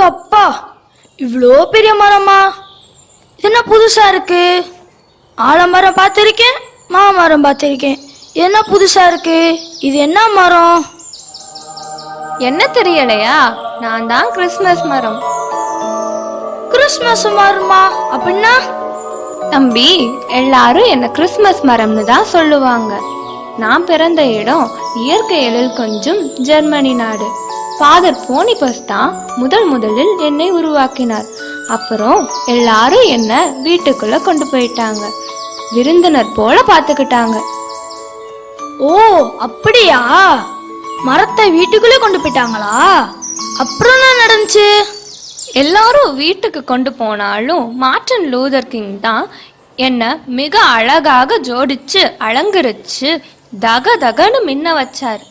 அப்பா, இவ்வளோ பெரிய மரமா? இது என்ன புதுசா இருக்கு? ஆலமரம் பார்த்துருக்கேன், மாமரம் பார்த்துருக்கேன். என்ன புதுசா இருக்கு? இது என்ன மரம்? என்ன தெரியலையா? நான் தான் கிறிஸ்மஸ் மரம். கிறிஸ்மஸ் மரமா அப்படின்னா? தம்பி, எல்லாரும் என்ன கிறிஸ்மஸ் மரம்னு தான் சொல்லுவாங்க. நான் பிறந்த இடம் இயற்கை எழில் கொஞ்சம் ஜெர்மனி நாடு. ஃபாதர் போனிபஸ் தான் முதலில் என்னை உருவாக்கினார். அப்புறம் எல்லாரும் என்ன வீட்டுக்குள்ள கொண்டு போயிட்டாங்க. விருந்தினர் போல பார்த்துக்கிட்டாங்க. ஓ அப்படியா? மரத்தை வீட்டுக்குள்ளே கொண்டு போயிட்டாங்களா? அப்புறம் என்ன நடந்துச்சு? எல்லாரும் வீட்டுக்கு கொண்டு போனாலும் மார்ட்டின் லூதர் கிங் தான் என்ன மிக அழகாக ஜோடிச்சு அலங்கரிச்சு தக தகன்னு மின்ன வச்சார்.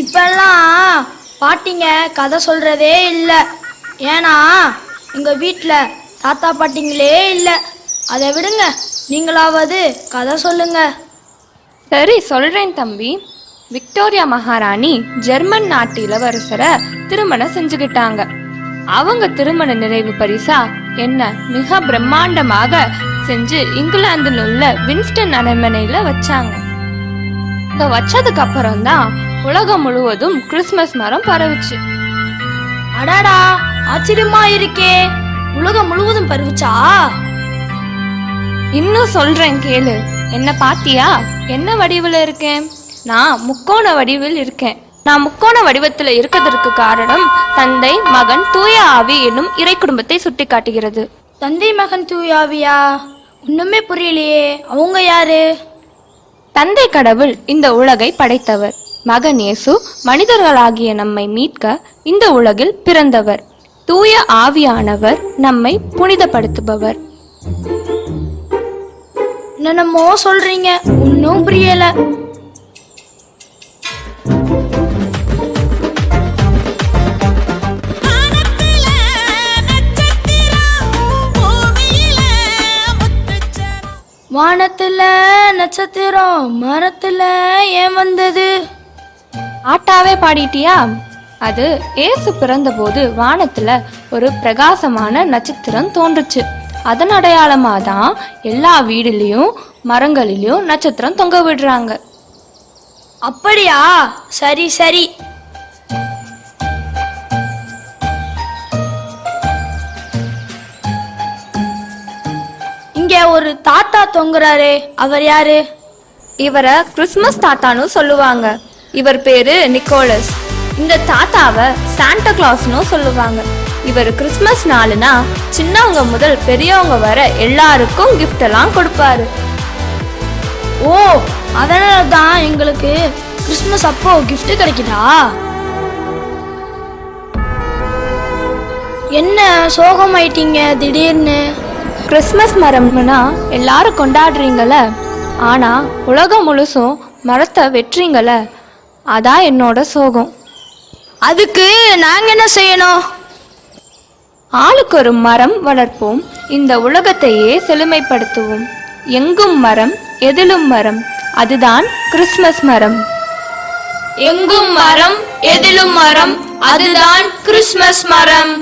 இப்பெல்லாம் பாட்டிங்க கதை சொல்றதே இல்லை. ஏன்னா எங்க வீட்டில் தாத்தா பாட்டிங்களே இல்லை. அதை விடுங்க, நீங்களாவது கதை சொல்லுங்க. சரி, சொல்றேன் தம்பி. விக்டோரியா மகாராணி ஜெர்மன் நாட்டு இளவரசரை திருமணம் செஞ்சுக்கிட்டாங்க. அவங்க திருமண நிறைவு பரிசா என்ன மிக பிரம்மாண்டமாக செஞ்சு இங்கிலாந்துல உள்ள வின்ஸ்டன் அரண்மனையில வச்சாங்க. இங்க வச்சதுக்கு அப்புறம் தான் உலகம் முழுவதும் கிறிஸ்மஸ் மரம் பரவுச்சு. அடாடா, ஆச்சரியமா இருக்கே! உலகம் முழுவதும் பரவுச்சா? இன்னும் சொல்றேன் கேளு. என்ன பாத்தியா? என்ன வடிவில் இருக்கேன்? நான் முக்கோண வடிவில் இருக்கேன். நான் முக்கோண வடிவத்தில் இருக்கிறதுக்கு காரணம் தந்தை மகன் தூய ஆவி என்னும் இறை குடும்பத்தை சுட்டி காட்டுகிறது. தந்தை மகன் தூய ஆவியா? ஒண்ணுமே புரியலையே. அவங்க யாரு? தந்தை கடவுள் இந்த உலகை படைத்தவர். மகன் இயேசு மனிதர்களாகிய நம்மை மீட்க இந்த உலகில் பிறந்தவர். தூய ஆவியானவர் நம்மை புனிதப்படுத்துபவர். என்னமோ சொல்றீங்க, ஒன்னும் புரியல. வானத்துல நட்சத்திரம், மரத்துல ஏன் வந்தது? ஆட்டாவே பாடிட்டியா? அது ஏசு பிறந்த போது வானத்துல ஒரு பிரகாசமான நட்சத்திரம் தோன்றுச்சு. அதன் அடையாளமா தான் எல்லா வீடுலயும் மரங்களிலும் நட்சத்திரம் தொங்க விடுறாங்க. அப்படியா? சரி சரி. இங்க ஒரு தாத்தா தொங்குறாரே, அவர் யாரு? இவரை கிறிஸ்மஸ் தாத்தான்னு சொல்லுவாங்க. இவர் பேரு நிக்கோலஸ். இந்த தாத்தாவை சாண்டா கிளாஸ்னு சொல்லுவாங்க. இவர் கிறிஸ்மஸ் நாளுனா சின்னவங்க முதல் பெரியவங்க வர எல்லாருக்கும் கிஃப்ட் எல்லாம் கொடுப்பாரு. ஓ, அதனால தான் எங்களுக்கு கிறிஸ்மஸ் அப்போ கிஃப்ட் கிடைக்குதா? என்ன சோகமாயிட்டீங்க திடீர்னு? கிறிஸ்மஸ் மரம்னா எல்லாரும் கொண்டாடுறீங்கள, ஆனா உலகம் முழுசும் மரத்தை வெட்டுறீங்கள, அதான் என்னோட சோகம். அதுக்கு நாங்க என்ன செய்யணும்? ஆளுக்கு ஒரு மரம் வளர்ப்போம். இந்த உலகத்தையே செழுமைப்படுத்துவோம். எங்கும் மரம், எதிலும் மரம், அதுதான் கிறிஸ்மஸ் மரம். எங்கும் மரம், எதிலும் மரம், அதுதான் கிறிஸ்மஸ் மரம்.